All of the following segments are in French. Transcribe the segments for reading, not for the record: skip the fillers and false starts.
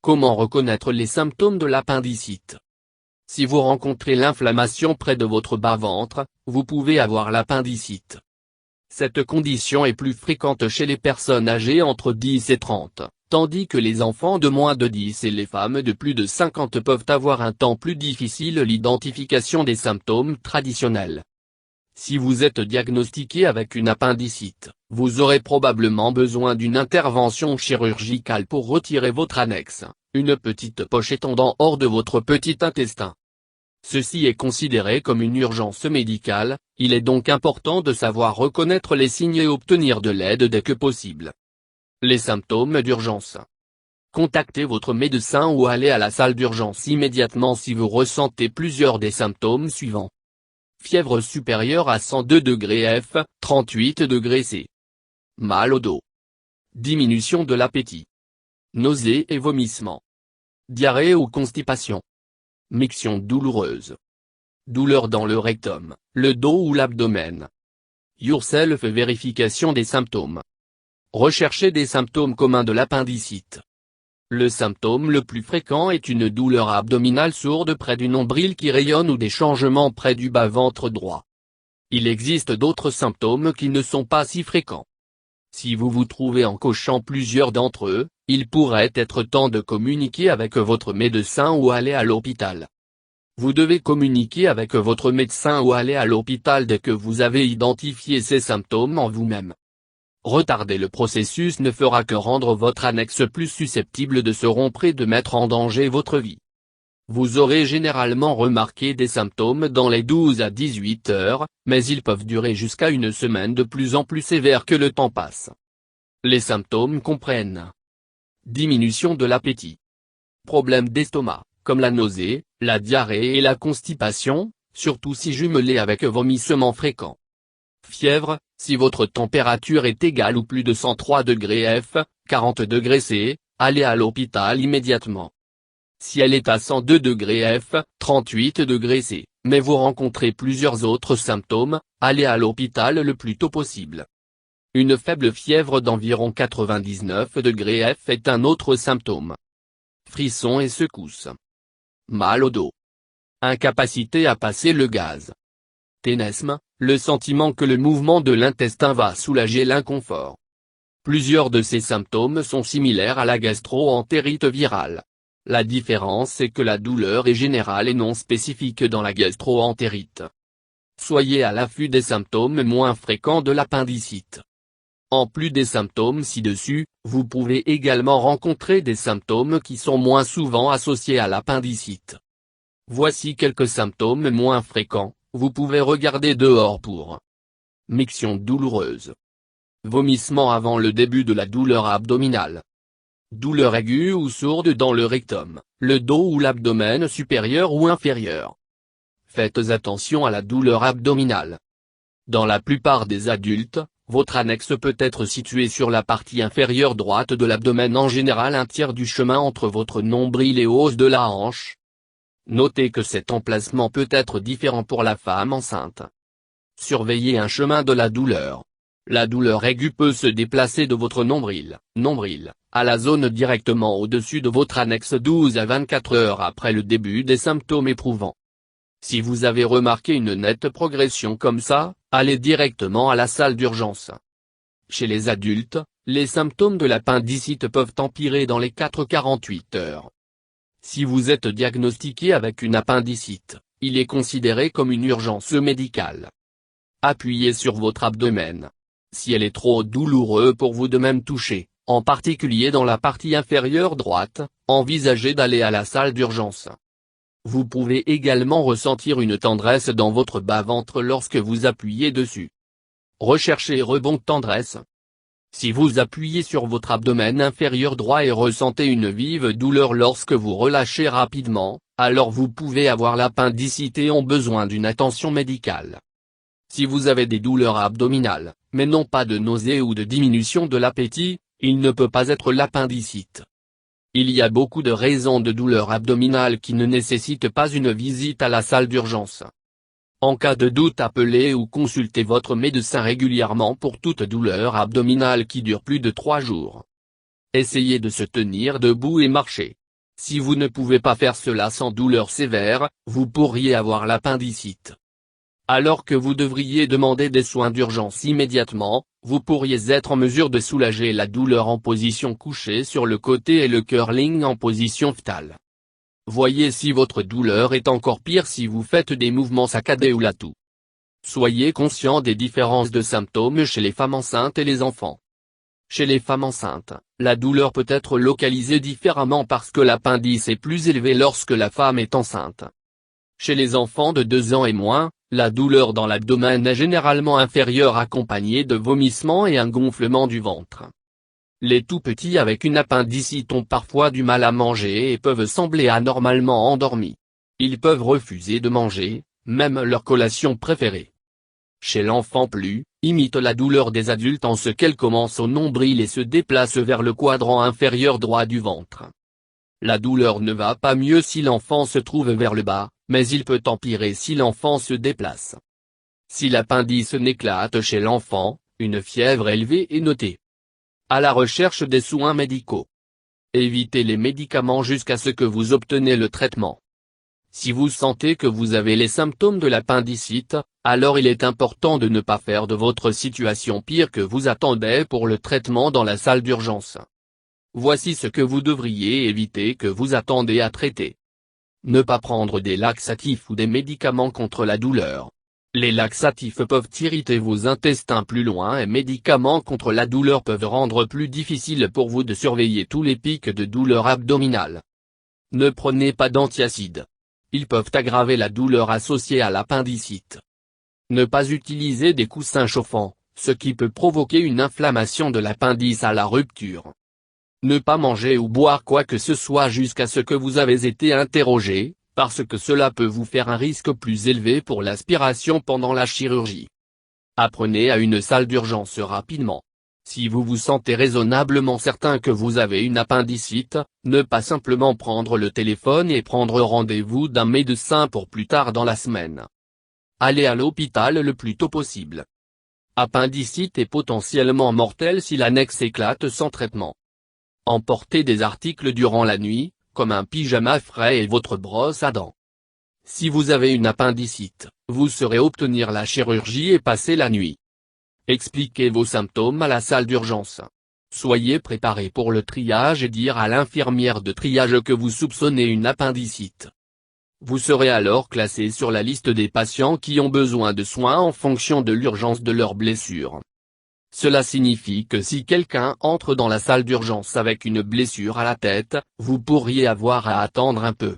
Comment reconnaître les symptômes de l'appendicite? Si vous rencontrez l'inflammation près de votre bas-ventre, vous pouvez avoir l'appendicite. Cette condition est plus fréquente chez les personnes âgées entre 10 et 30, tandis que les enfants de moins de 10 et les femmes de plus de 50 peuvent avoir un temps plus difficile l'identification des symptômes traditionnels. Si vous êtes diagnostiqué avec une appendicite, vous aurez probablement besoin d'une intervention chirurgicale pour retirer votre annexe, une petite poche étendant hors de votre petit intestin. Ceci est considéré comme une urgence médicale, il est donc important de savoir reconnaître les signes et obtenir de l'aide dès que possible. Les symptômes d'urgence. Contactez votre médecin ou allez à la salle d'urgence immédiatement si vous ressentez plusieurs des symptômes suivants. Fièvre supérieure à 102 degrés F, 38 degrés C. Mal au dos. Diminution de l'appétit. Nausées et vomissements. Diarrhée ou constipation. Miction douloureuse. Douleur dans le rectum, le dos ou l'abdomen. Yourself vérification des symptômes. Recherchez des symptômes communs de l'appendicite. Le symptôme le plus fréquent est une douleur abdominale sourde près du nombril qui rayonne ou des changements près du bas-ventre droit. Il existe d'autres symptômes qui ne sont pas si fréquents. Si vous vous trouvez en cochant plusieurs d'entre eux, il pourrait être temps de communiquer avec votre médecin ou aller à l'hôpital. Vous devez communiquer avec votre médecin ou aller à l'hôpital dès que vous avez identifié ces symptômes en vous-même. Retarder le processus ne fera que rendre votre annexe plus susceptible de se rompre et de mettre en danger votre vie. Vous aurez généralement remarqué des symptômes dans les 12 à 18 heures, mais ils peuvent durer jusqu'à une semaine de plus en plus sévère que le temps passe. Les symptômes comprennent diminution de l'appétit, problèmes d'estomac, comme la nausée, la diarrhée et la constipation, surtout si jumelés avec vomissements fréquents. Fièvre, si votre température est égale ou plus de 103 degrés F, 40 degrés C, allez à l'hôpital immédiatement. Si elle est à 102 degrés F, 38 degrés C, mais vous rencontrez plusieurs autres symptômes, allez à l'hôpital le plus tôt possible. Une faible fièvre d'environ 99 degrés F est un autre symptôme. Frissons et secousses. Mal au dos. Incapacité à passer le gaz. Ténesme, le sentiment que le mouvement de l'intestin va soulager l'inconfort. Plusieurs de ces symptômes sont similaires à la gastro-entérite virale. La différence est que la douleur est générale et non spécifique dans la gastro-entérite. Soyez à l'affût des symptômes moins fréquents de l'appendicite. En plus des symptômes ci-dessus, vous pouvez également rencontrer des symptômes qui sont moins souvent associés à l'appendicite. Voici quelques symptômes moins fréquents, vous pouvez regarder dehors pour. Miction douloureuse. Vomissement avant le début de la douleur abdominale. Douleur aiguë ou sourde dans le rectum, le dos ou l'abdomen supérieur ou inférieur. Faites attention à la douleur abdominale. Dans la plupart des adultes, votre annexe peut être située sur la partie inférieure droite de l'abdomen, en général un tiers du chemin entre votre nombril et os de la hanche. Notez que cet emplacement peut être différent pour la femme enceinte. Surveillez un chemin de la douleur. La douleur aiguë peut se déplacer de votre nombril, à la zone directement au-dessus de votre annexe 12 à 24 heures après le début des symptômes éprouvants. Si vous avez remarqué une nette progression comme ça, allez directement à la salle d'urgence. Chez les adultes, les symptômes de l'appendicite peuvent empirer dans les 4-48 heures. Si vous êtes diagnostiqué avec une appendicite, il est considéré comme une urgence médicale. Appuyez sur votre abdomen. Si elle est trop douloureuse pour vous de même toucher, en particulier dans la partie inférieure droite, envisagez d'aller à la salle d'urgence. Vous pouvez également ressentir une tendresse dans votre bas-ventre lorsque vous appuyez dessus. Recherchez rebond de tendresse. Si vous appuyez sur votre abdomen inférieur droit et ressentez une vive douleur lorsque vous relâchez rapidement, alors vous pouvez avoir l'appendicite et ont besoin d'une attention médicale. Si vous avez des douleurs abdominales, mais non pas de nausées ou de diminution de l'appétit, il ne peut pas être l'appendicite. Il y a beaucoup de raisons de douleur abdominale qui ne nécessitent pas une visite à la salle d'urgence. En cas de doute, appelez ou consultez votre médecin régulièrement pour toute douleur abdominale qui dure plus de 3 jours. Essayez de se tenir debout et marcher. Si vous ne pouvez pas faire cela sans douleur sévère, vous pourriez avoir l'appendicite. Alors que vous devriez demander des soins d'urgence immédiatement, vous pourriez être en mesure de soulager la douleur en position couchée sur le côté et le curling en position fœtale. Voyez si votre douleur est encore pire si vous faites des mouvements saccadés ou la toux. Soyez conscient des différences de symptômes chez les femmes enceintes et les enfants. Chez les femmes enceintes, la douleur peut être localisée différemment parce que l'appendice est plus élevé lorsque la femme est enceinte. Chez les enfants de 2 ans et moins, la douleur dans l'abdomen est généralement inférieure accompagnée de vomissements et un gonflement du ventre. Les tout-petits avec une appendicite ont parfois du mal à manger et peuvent sembler anormalement endormis. Ils peuvent refuser de manger, même leur collation préférée. Chez l'enfant imite la douleur des adultes en ce qu'elle commence au nombril et se déplace vers le quadrant inférieur droit du ventre. La douleur ne va pas mieux si l'enfant se trouve vers le bas, mais il peut empirer si l'enfant se déplace. Si l'appendice n'éclate chez l'enfant, une fièvre élevée est notée. À la recherche des soins médicaux. Évitez les médicaments jusqu'à ce que vous obtenez le traitement. Si vous sentez que vous avez les symptômes de l'appendicite, alors il est important de ne pas faire de votre situation pire que vous attendez pour le traitement dans la salle d'urgence. Voici ce que vous devriez éviter que vous attendez à traiter. Ne pas prendre des laxatifs ou des médicaments contre la douleur. Les laxatifs peuvent irriter vos intestins plus loin et médicaments contre la douleur peuvent rendre plus difficile pour vous de surveiller tous les pics de douleur abdominale. Ne prenez pas d'antiacides. Ils peuvent aggraver la douleur associée à l'appendicite. Ne pas utiliser des coussins chauffants, ce qui peut provoquer une inflammation de l'appendice à la rupture. Ne pas manger ou boire quoi que ce soit jusqu'à ce que vous avez été interrogé, parce que cela peut vous faire un risque plus élevé pour l'aspiration pendant la chirurgie. Apprenez à une salle d'urgence rapidement. Si vous vous sentez raisonnablement certain que vous avez une appendicite, ne pas simplement prendre le téléphone et prendre rendez-vous d'un médecin pour plus tard dans la semaine. Allez à l'hôpital le plus tôt possible. Appendicite est potentiellement mortelle si l'annexe éclate sans traitement. Emportez des articles durant la nuit, comme un pyjama frais et votre brosse à dents. Si vous avez une appendicite, vous saurez obtenir la chirurgie et passer la nuit. Expliquez vos symptômes à la salle d'urgence. Soyez préparé pour le triage et dire à l'infirmière de triage que vous soupçonnez une appendicite. Vous serez alors classé sur la liste des patients qui ont besoin de soins en fonction de l'urgence de leur blessure. Cela signifie que si quelqu'un entre dans la salle d'urgence avec une blessure à la tête, vous pourriez avoir à attendre un peu.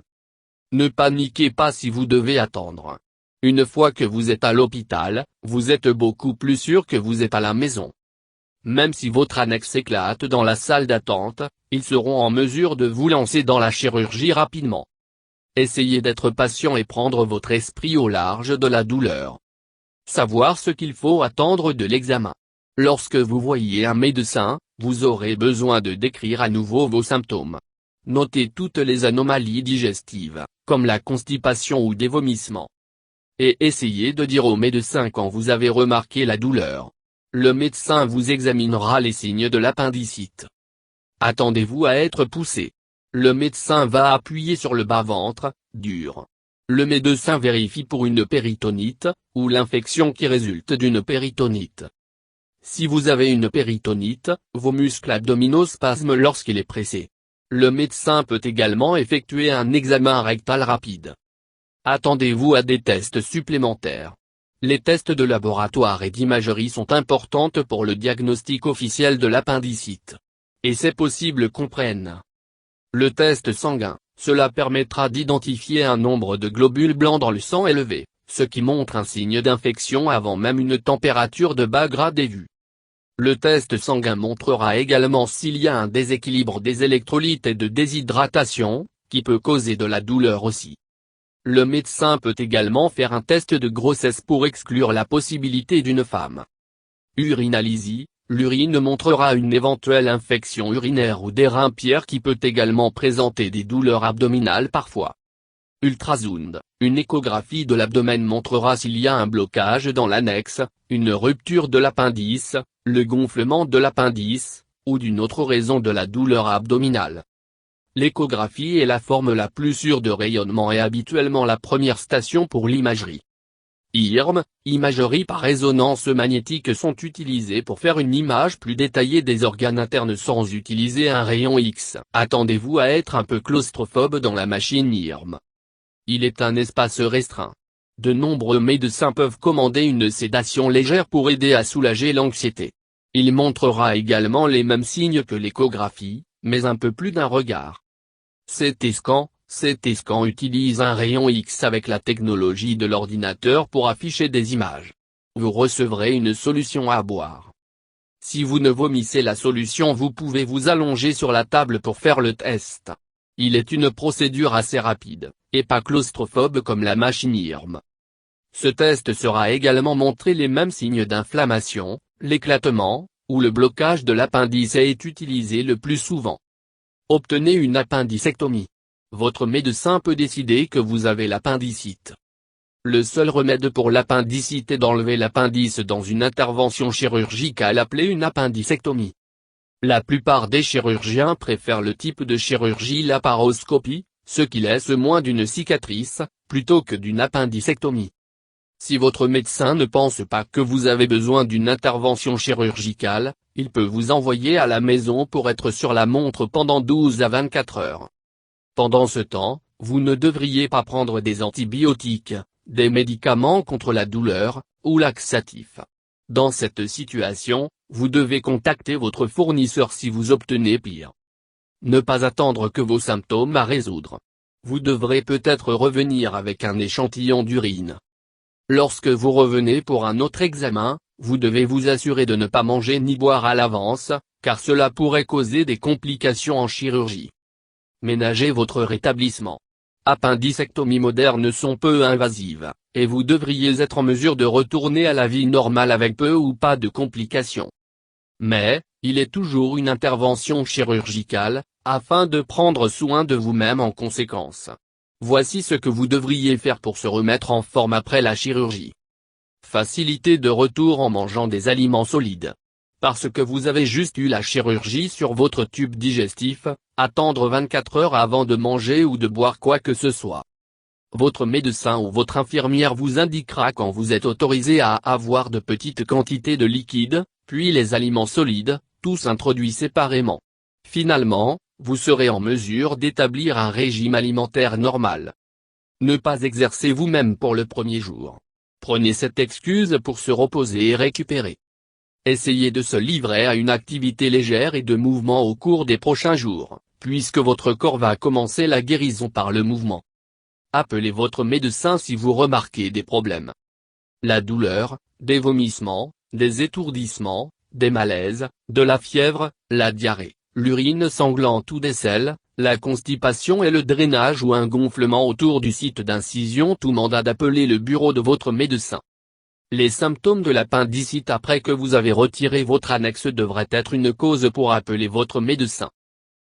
Ne paniquez pas si vous devez attendre. Une fois que vous êtes à l'hôpital, vous êtes beaucoup plus sûr que vous êtes à la maison. Même si votre annexe éclate dans la salle d'attente, ils seront en mesure de vous lancer dans la chirurgie rapidement. Essayez d'être patient et prendre votre esprit au large de la douleur. Savoir ce qu'il faut attendre de l'examen. Lorsque vous voyez un médecin, vous aurez besoin de décrire à nouveau vos symptômes. Notez toutes les anomalies digestives, comme la constipation ou des vomissements. Et essayez de dire au médecin quand vous avez remarqué la douleur. Le médecin vous examinera les signes de l'appendicite. Attendez-vous à être poussé. Le médecin va appuyer sur le bas-ventre, dur. Le médecin vérifie pour une péritonite, ou l'infection qui résulte d'une péritonite. Si vous avez une péritonite, vos muscles abdominaux spasment lorsqu'il est pressé. Le médecin peut également effectuer un examen rectal rapide. Attendez-vous à des tests supplémentaires. Les tests de laboratoire et d'imagerie sont importants pour le diagnostic officiel de l'appendicite. Et c'est possible qu'on prenne le test sanguin, cela permettra d'identifier un nombre de globules blancs dans le sang élevé, ce qui montre un signe d'infection avant même une température de bas gradé vue. Le test sanguin montrera également s'il y a un déséquilibre des électrolytes et de déshydratation, qui peut causer de la douleur aussi. Le médecin peut également faire un test de grossesse pour exclure la possibilité d'une femme. Urinalysie, l'urine montrera une éventuelle infection urinaire ou des reins pierres qui peut également présenter des douleurs abdominales parfois. Ultrasound, une échographie de l'abdomen montrera s'il y a un blocage dans l'annexe, une rupture de l'appendice, le gonflement de l'appendice, ou d'une autre raison de la douleur abdominale. L'échographie est la forme la plus sûre de rayonnement et habituellement la première station pour l'imagerie. IRM, imagerie par résonance magnétique sont utilisées pour faire une image plus détaillée des organes internes sans utiliser un rayon X. Attendez-vous à être un peu claustrophobe dans la machine IRM. Il est un espace restreint. De nombreux médecins peuvent commander une sédation légère pour aider à soulager l'anxiété. Il montrera également les mêmes signes que l'échographie, mais un peu plus d'un regard. CT scan utilise un rayon X avec la technologie de l'ordinateur pour afficher des images. Vous recevrez une solution à boire. Si vous ne vomissez la solution, vous pouvez vous allonger sur la table pour faire le test. Il est une procédure assez rapide, et pas claustrophobe comme la machine IRM. Ce test sera également montré les mêmes signes d'inflammation, l'éclatement, ou le blocage de l'appendice est utilisé le plus souvent. Obtenez une appendicectomie. Votre médecin peut décider que vous avez l'appendicite. Le seul remède pour l'appendicite est d'enlever l'appendice dans une intervention chirurgicale appelée une appendicectomie. La plupart des chirurgiens préfèrent le type de chirurgie laparoscopie, ce qui laisse moins d'une cicatrice, plutôt que d'une appendicectomie. Si votre médecin ne pense pas que vous avez besoin d'une intervention chirurgicale, il peut vous envoyer à la maison pour être sur la montre pendant 12 à 24 heures. Pendant ce temps, vous ne devriez pas prendre des antibiotiques, des médicaments contre la douleur, ou laxatifs. Dans cette situation, vous devez contacter votre fournisseur si vous obtenez pire. Ne pas attendre que vos symptômes à résoudre. Vous devrez peut-être revenir avec un échantillon d'urine. Lorsque vous revenez pour un autre examen, vous devez vous assurer de ne pas manger ni boire à l'avance, car cela pourrait causer des complications en chirurgie. Ménagez votre rétablissement. Appendicectomies modernes sont peu invasives, et vous devriez être en mesure de retourner à la vie normale avec peu ou pas de complications. Mais, il est toujours une intervention chirurgicale, afin de prendre soin de vous-même en conséquence. Voici ce que vous devriez faire pour se remettre en forme après la chirurgie. Facilité de retour en mangeant des aliments solides. Parce que vous avez juste eu la chirurgie sur votre tube digestif, attendre 24 heures avant de manger ou de boire quoi que ce soit. Votre médecin ou votre infirmière vous indiquera quand vous êtes autorisé à avoir de petites quantités de liquide, puis les aliments solides, tous introduits séparément. Finalement, vous serez en mesure d'établir un régime alimentaire normal. Ne pas exercer vous-même pour le premier jour. Prenez cette excuse pour se reposer et récupérer. Essayez de se livrer à une activité légère et de mouvement au cours des prochains jours, puisque votre corps va commencer la guérison par le mouvement. Appelez votre médecin si vous remarquez des problèmes. La douleur, des vomissements, des étourdissements, des malaises, de la fièvre, la diarrhée, l'urine sanglante ou des selles, la constipation et le drainage ou un gonflement autour du site d'incision. Tout mandat d'appeler le bureau de votre médecin. Les symptômes de l'appendicite après que vous avez retiré votre annexe devraient être une cause pour appeler votre médecin.